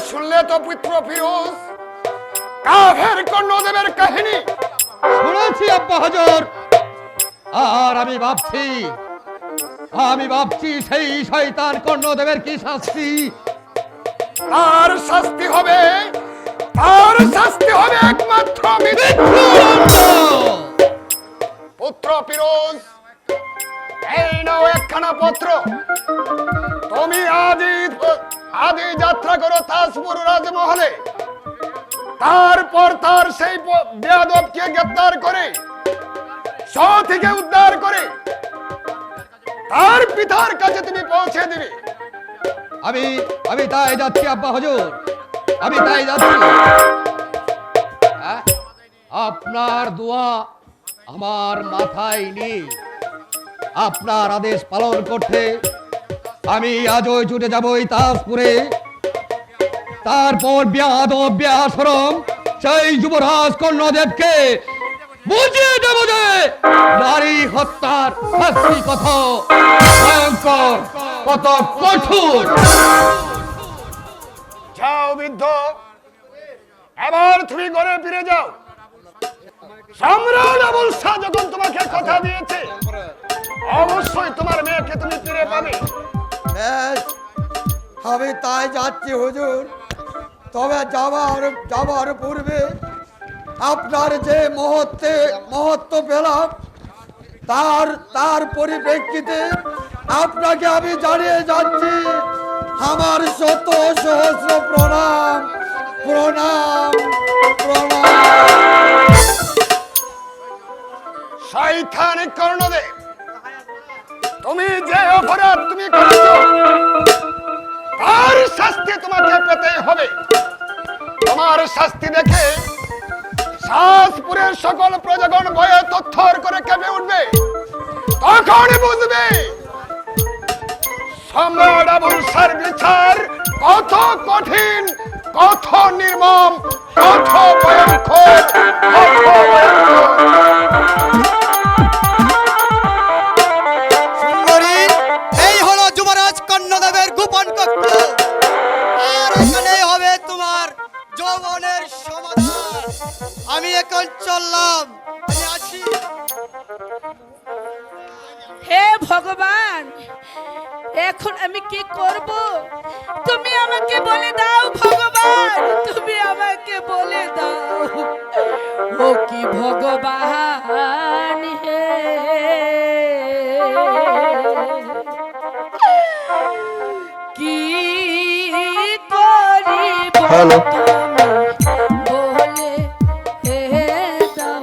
শুনলে তো পুত্র ফিরোজ, কাফের কর্ণদেবের কাহিনী। শুনেছি আব্বা হুজুর। আর আমি ভাবছি সেই শয়তান কর্ণদেবের কি শাস্তি। তার শাস্তি হবে একমাত্র মৃত্যুদণ্ড। পুত্র ফিরোজ, এই নাও একখানা পত্র। তুমি আদি যাত্রা করো তাজপুর রাজমহলে। তারপর তার সেই বেয়াদবকে গ্রেফতার করে সতীকে উদ্ধার করে তার পিতার কাছে তুমি পৌঁছে দিবে। আমি তাই যাচ্ছি আব্বা হুজুর, আমি তাই যাচ্ছি। আপনার দোয়া আমার মাথায় নেই। আপনার আদেশ পালন করতে আমি আজই ছুটে যাবই তাজপুরে। তারপর বেয়াদব বেআশরম সেই যুবরাজ কর্ণদেবকে বুঝিয়ে দেব যে নারী হত্যার শাস্তি কত ভয়ঙ্কর, কত কঠোর। যাও বৃদ্ধ, এবার তুমি ঘরে ফিরে যাও। সম্রাট আবুল শাহ যখন তোমাকে কথা দিয়েছে, অবশ্যই তোমার মেয়েকে তুমি ফিরে পাবে। বেশ, আমি তাই যাচ্ছি হুজুর। তবে যাবার পূর্বে আপনার যে মহত্ব পেলাম, তার পরিপ্রেক্ষিতে আপনাকে আমি জানিয়ে যাচ্ছি আমার শত সহস্র প্রণাম, প্রণাম, প্রণাম। শয়তান কর্ণদেব, তুমি যে অপরাধ তুমি করেছো তার শাস্তি তোমাকে পেতে হবে। তোমার শাস্তি দেখে শাসপুরের সকল প্রজাগণ ভয়ে তথ্যর করে কেঁপে উঠবে। তখন বুঝবে সম্রাট আবুল শাহর বিচার কত কঠিন, কত নির্মম, কত ভয়ঙ্কর, কত ভয়ঙ্কর। সুন্দরী, এই হলো যুবরাজ কর্ণদেবের গোপন কক্ষ। আর এখানে হবে তোমার যৌবনের সমাধান। আমি এখন চললাম, আমি আসি। হে ভগবান, এখন আমি কি করব? তুমি আমাকে বলে দাও ভগবান, তুমি আমাকে বলে দাও। ও কি ভগবান হে, কি করিব হ্যালো। বলে হে দাও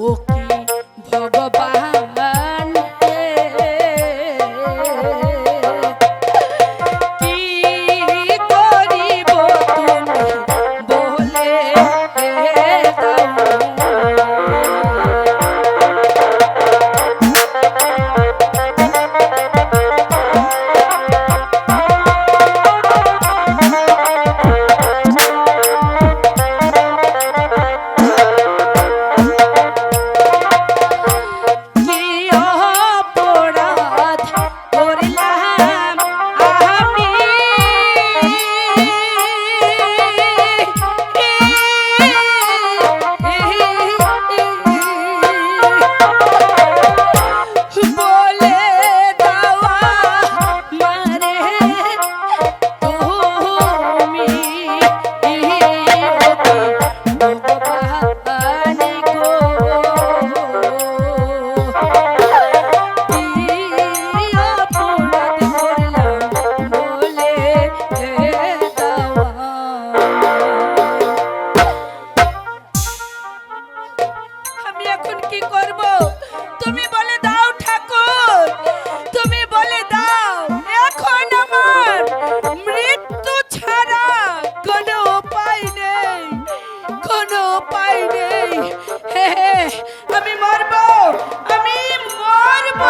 ও কি ভগবান হে, কি করিব তুমি বলে দাও। কি অপরাধ করলাম আমি, বলে দাওয়া মারে তুমি ভগবান গো, অপরাধ করলাম বলে দাওয়া। আমি এখন কি করব? তুমি বলে দাও ঠাকুর, তুমি বলে দাও। এখন আমার মৃত্যু ছাড়া কোনো উপায় নেই, কোনো উপায় নেই। হে হে, আমি মরব, আমি মরব।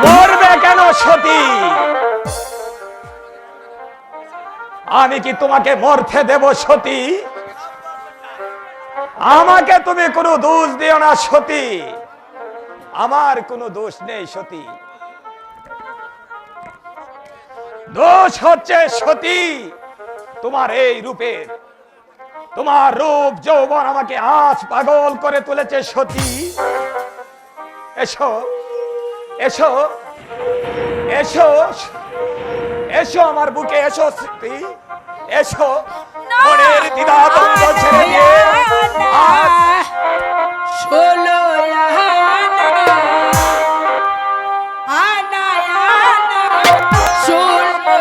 মরবে কেন সতী? আমি কি তোমাকে মরতে দেব সতী? আমাকে তুমি কোনো দোষ দিও না সতী, আমার কোনো দোষ নেই সতী। দোষ হচ্ছে সতী তোমার এই রূপের। তোমার রূপ যৌবন আমাকে আজ পাগল করে তুলেছে সতী। এসো এসো এসো এসো আমার বুকে এসো সতী, এসো। মনের দ্বিধা দ্বন্দ্ব ছেড়ে দিয়ে আজ ষোলো আনা, আনা, ষোলো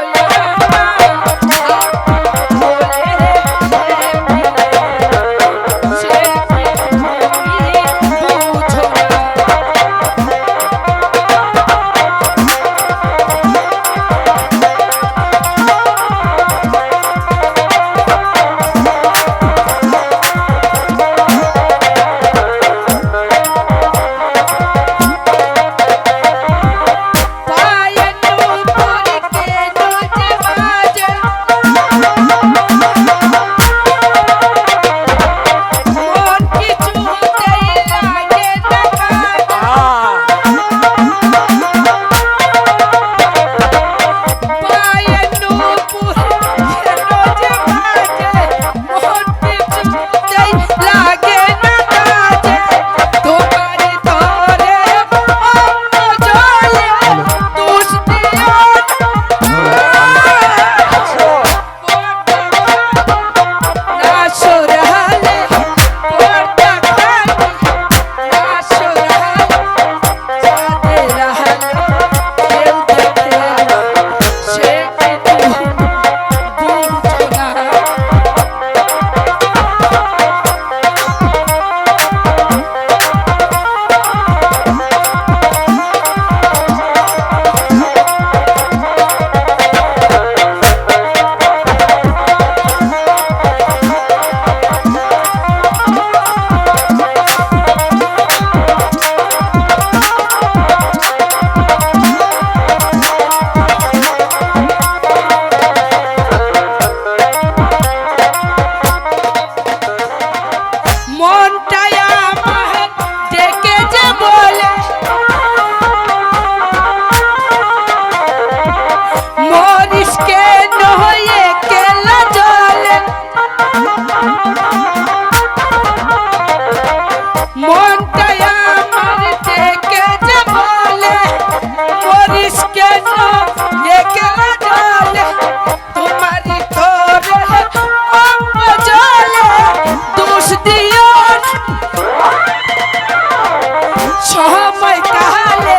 সময় কালে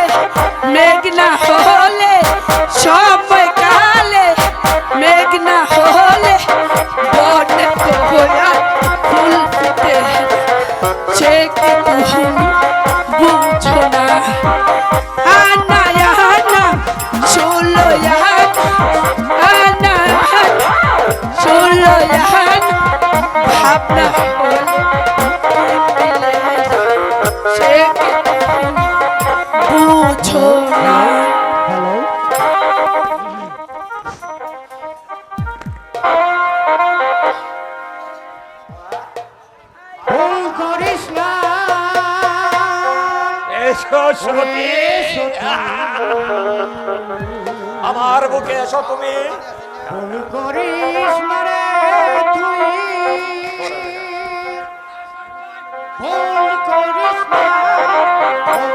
মেঘ না হলে, সময় কালে মেঘ না হলে বনে কবয়া ফুল ফুটে, সে কি তুমি বুঝো না? আনা আনা ষোলো আনা ষোলো ভাবনা সে কি তুমি বুঝো না? ভুল করিস না এসো সতী, আমার বুকে এসো তুমি। ভুল করিস না রে তুই, ভুল করিস না, ভুল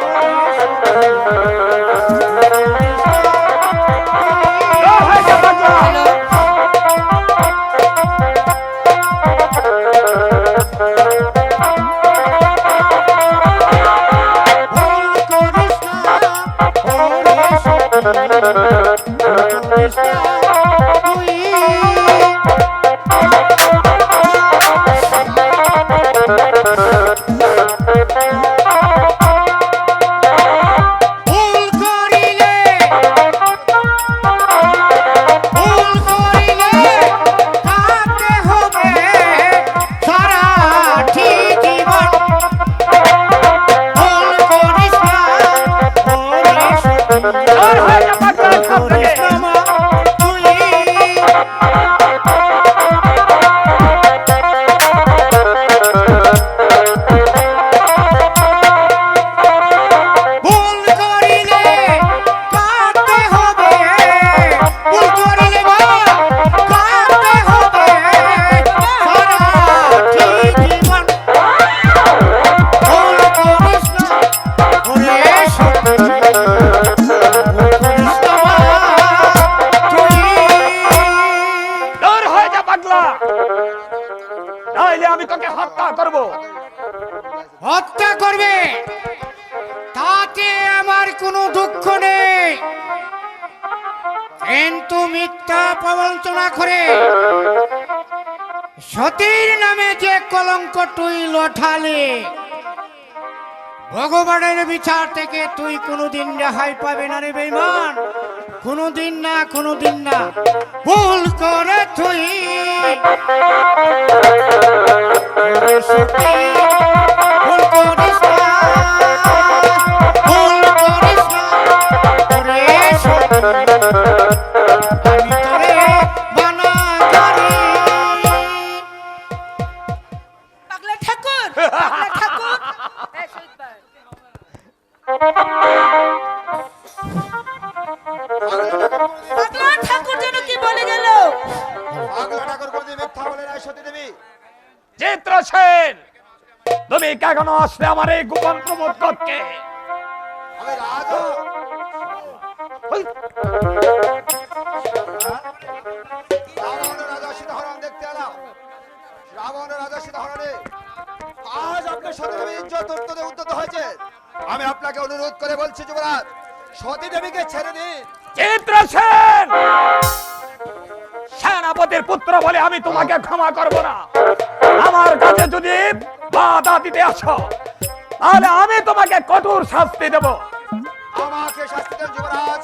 করিস না, ভুল করিস না তুই। ভুল করিলে, ভুল করিলে কাঁদতে হবে সারাটি জীবন। ভুল করিস না, করিস না মা তুই। ভুল করিলে কাঁদতে হবে, ভুল করিলে মা কাঁদতে হবে সারাটি জীবন। ভুল করিস না, ওরে সত্যি, ভুল করিস না মা তুই। দূর হয়ে যা পাগলা, নাইলে আমি তোকে হত্যা করব। হত্যা করবে তাতে আমার কোনো দুঃখ নেই, কিন্তু মিথ্যা প্রবঞ্চনা করে সতীর নামে যে কলঙ্ক তুই লঠালে, ভগবানের বিচার থেকে তুই কোনোদিন রেহাই পাবে না রে বেঈমান, কোনোদিন না, কোনোদিন না। ভুল করে তুই ওরে সতী, ভুল করিস না, ভুল করিস না, ওরে সতী, আমি তোরে বানা করি। পাগলা ঠাকুর, পাগলা ঠাকুর, এই শহীদ ভাই। পাগলা ঠাকুর যেন কি বলে গেল? চিত্রসেন, তুমি কেন আসলে আমার এই গোপন প্রমোদ কক্ষে? আমি আপনাকে অনুরোধ করে বলছি যুবরাজ, সতী দেবীকে ছেড়ে দিন। চিত্রসেন, সেনাপতির পুত্র বলে আমি তোমাকে ক্ষমা করব না। আমার কাছে যদি বাধা দিতে আসো, তাহলে আমি তোমাকে কঠোর শাস্তি দেব। আমাকে শাস্তি দেন যুবরাজ,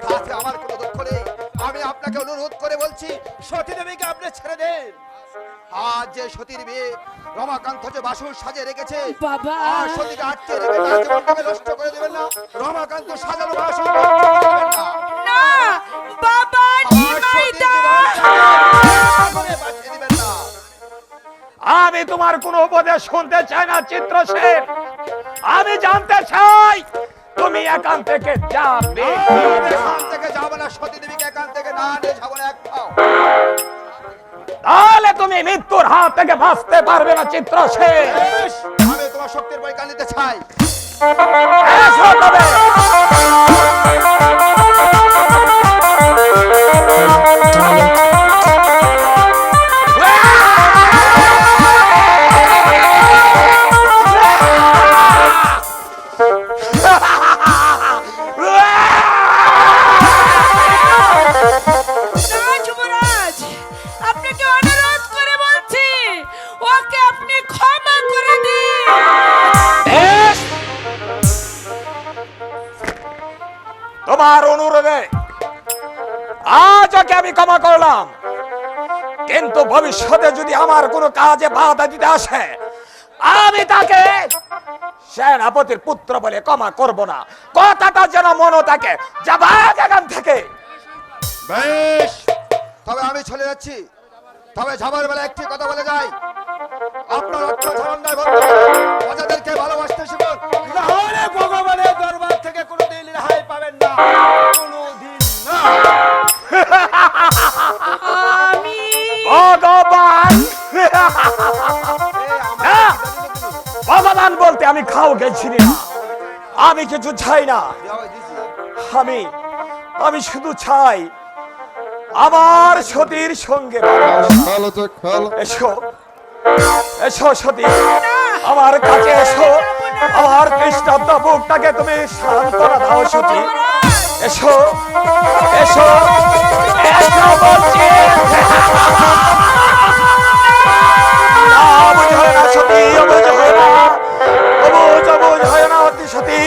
তাতে আমার কোনো দুঃখ নেই। আমি আপনাকে অনুরোধ করে বলছি, সতী দেবীকে আপনি ছেড়ে দেন। আজ যে সতীর বিয়ে রমাকান্ত যে বাসুর সাজে রেখেছে, বাবা। আর সতীকে আটকে রেখে তার জীবনটাকে নষ্ট করে দেবেন না। রমাকান্ত সাজানো বাসুর নষ্ট করে দেবেন না। না বাবা, আর নিমাই সতীর দা। জীবনটাকে আগুনে পাঠিয়ে দিবেন না। আমি তোমার কোনো উপদেশ শুনতে চাই না চিত্রসেন। আমি জানতে চাই তুমি এখান থেকে যাবে। আমি এখান থেকে যাবো না, সতী দেবীকে এখান থেকে না নিয়ে যাবো না এক পাও। তাহলে তুমি মৃত্যুর হাত থেকে বাঁচতে পারবে না চিত্রসেন। বেশ, আমি তোমার শক্তির পরীক্ষা নিতে চাই। এসো তবে। তোমার অনুরোধে আজ ওকে আমি ক্ষমা করলাম, কিন্তু ভবিষ্যতে যদি আমার কোনো কাজে বাধা দিতে আসে আমি তাকে সেনাপতির পুত্র বলে ক্ষমা করব না। কথাটা যেন মনে থাকে। যাবা এখান থেকে। বেশ, তবে আমি চলে যাচ্ছি। তবে যাবার বেলা একটি কথা বলে যাই, আপনার অত্যাচার বন্ধ করে প্রজাদেরকে ভালোবাসতে শিখুন, নাহলে ভগবানের দরবার থেকে কোনোদিন রেহাই পাবেন না, কোনোদিন না। আমি ভগবান না, ভগবান বলতে আমি খাও গেছি না, আমি কিছু চাই না। আমি শুধু চাই আমার সতীর সঙ্গে এসো, এসো সতী, আমার কাছে এসো, আমার কৃষ্ণাব্দ বুকটাকে তুমি সান্ত্বনা দাও সতী। এসো, এসো, এসো বলছি। না, অবুঝ হয় না সতী, অবুঝ হয় না, অবুঝ হয় না অতি সতী।